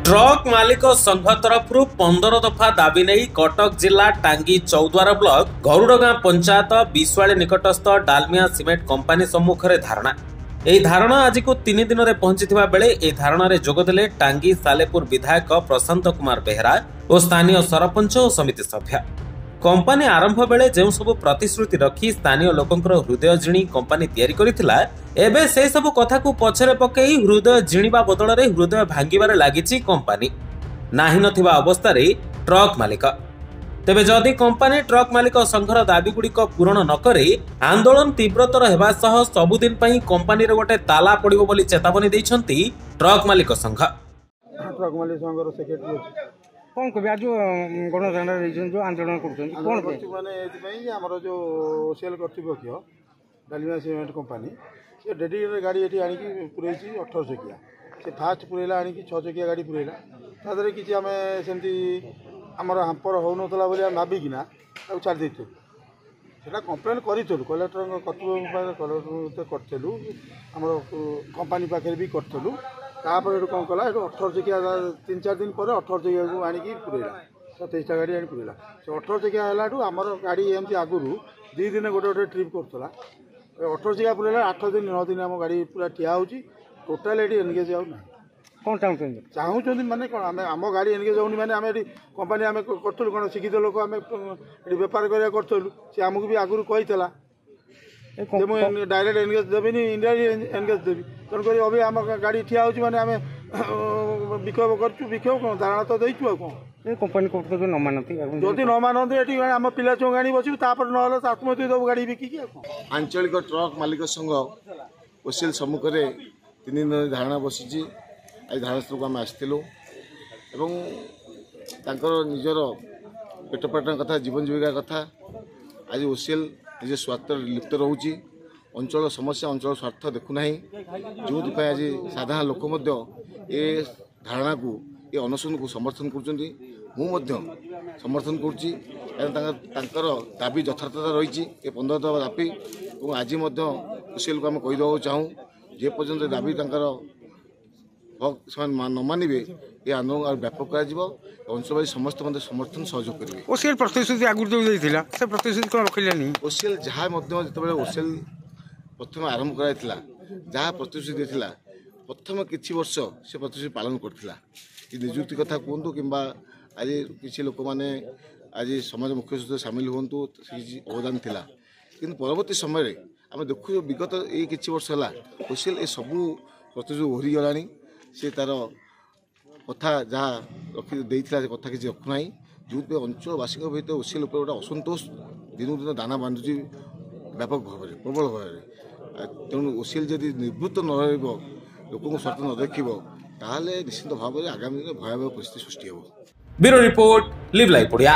Truck मालिक संघ तरफ 15 दफा दाबी नहीं कटक जिला टांगी चौद्वार ब्लॉक गरुड़गां पंचायत विश्वाड़ी निकटस्थ डालमिया सीमेंट कंपानी सम्मुख में धारणा। यह धारणा आज को 3 दिन में पहुंची बेले यह धारणा रे जोगदेले टांगी सालेपुर विधायक प्रशांत कुमार बेहरा और स्थानीय सरपंच और समिति सभ्य। कंपानी आरंभ बेले जो सब प्रतिश्रुति रखी स्थानीय लोकंकर हृदय जिणी कंपानी तैयारी करिथिला एबे से सब कथा को पछरे पकई हृदय जिणीबा बदल रे हृदय भांगिबारे लागिछि कंपानी नाही नथिबा अवस्था रे ट्रक मालिक। तेबे जदि कंपानी ट्रक मालिक संघर दाबी गुड़िक पूरण न करे आंदोलन तीव्रतर हेबा सह सबुदिन पई कंपानी रे गोटे ताला पड़िबो बोली चेतावनी दैछंती ट्रक मालिक संघ। ट्रक मालिक संघर सेक्रेटरी कौन कह आज गणधारणा जो आंदोलन कर जो सेल कर्तृपक्ष डालमिया सीमेंट कंपानी से डेडिकेटेड गाड़ी ये आनिकी पुरई 18 चकिया से फास्ट पुरैला आनिकी 6 चकिया गाड़ी पुरैला तादरे किसी आम सेमती आमर हांपर हो नाला भाविकिना छाड़ देलु से कम्प्लेन करूँ कलेक्टर कर्तृपक्ष करूँ आम कंपानी पाखे भी करूँ तापर कौन कला 18 चकिया 3-4 दिन पर 18 चकिया को आनिकी पुरैला 27टा गाड़ी आनी पुरैला से 18 चकिया है आमर गाड़ी एमती आगुरी 2 दिन गोटे ट्रिप करा 18 चकिया पुरैला 8 दिन 9 दिन आम गाड़ी पूरा ठिया होची टोटाल ये एनगेज आना कौन चाहूँ माने कौन आम आम गाड़ी एनगेज होनी माने आम कंपानी आम करूँ कौन शिक्षित लोक आम बेपार करा करूँ सी आमको भी आगुरी कही डायरेक्ट एनगेज देवी इंडिया एनगेज देवी तेणुक अभी आम गाड़ी ठिया होची माने आम विक्षोभ करूँ विक्षोभ कौन धारणा तो देचु कौन कंपानी जदि न मानते ये आम पिला छुआ गाड़ी बसू तापर ना आत्महत्या दब गाड़ी बिकिकी आंचलिक ट्रक मालिक संघ ओसीएल सम्मुख में 3 दिन धारणा बसी आज धारणास्थल को आम आसलु निजर पेट पाटन कथा जीवन जीविका कथा आज ओसीएल निज स्वार्थ लिप्त रोचे अंचल समस्या अंचल स्वार्थ देखुना जो आज साधारण लोक ये धारणा को ये अनशन को समर्थन कर समर्थन कर दाबी यथार्थता रही 15 दफा दाबी और आज ओसीएल को आम कहीदेक चाहूँ जे पर्यंत दाबी न मानवे ये आंदोलन व्यापक करंचलवासी समस्त समर्थन सहयोग करेंगे। ओसीएल प्रतिश्रुति आगुरी से प्रतिश्रुति कौन रखिलानी ओसीएल जहाँ जो ओसीएल प्रथम आरंभ कराइला जहाँ प्रतिश्रुति देता प्रथम किसी वर्ष से प्रतिश्रुति पालन करथिला कि निजुक्ति कथा कहतु कि आज किसी लोक मैंने आज समाज मुख्य सहित सामिल हूँ अवदान थिला कि परवर्ती समय आम देखु विगत ये किसी वर्ष है ओसीएल ये सबू प्रतिश्रुति ओहरी गलानी से तार कथा जहाँ रखी देता कथा किसी रखुना जो अंचलवासी भर ओसीएल गोटे असंतोष दिन दिन दाना बांधुची व्यापक भाव में प्रबल भाव में तेणु ओसीएल जदि निवृत्त न लोक स्वार्थ न देखिब ताहले निश्चित भाव में आगामी दिन भयावह परिस्थिति सृष्टि हो। ब्यूरो रिपोर्ट लिव लाइव पड़िया।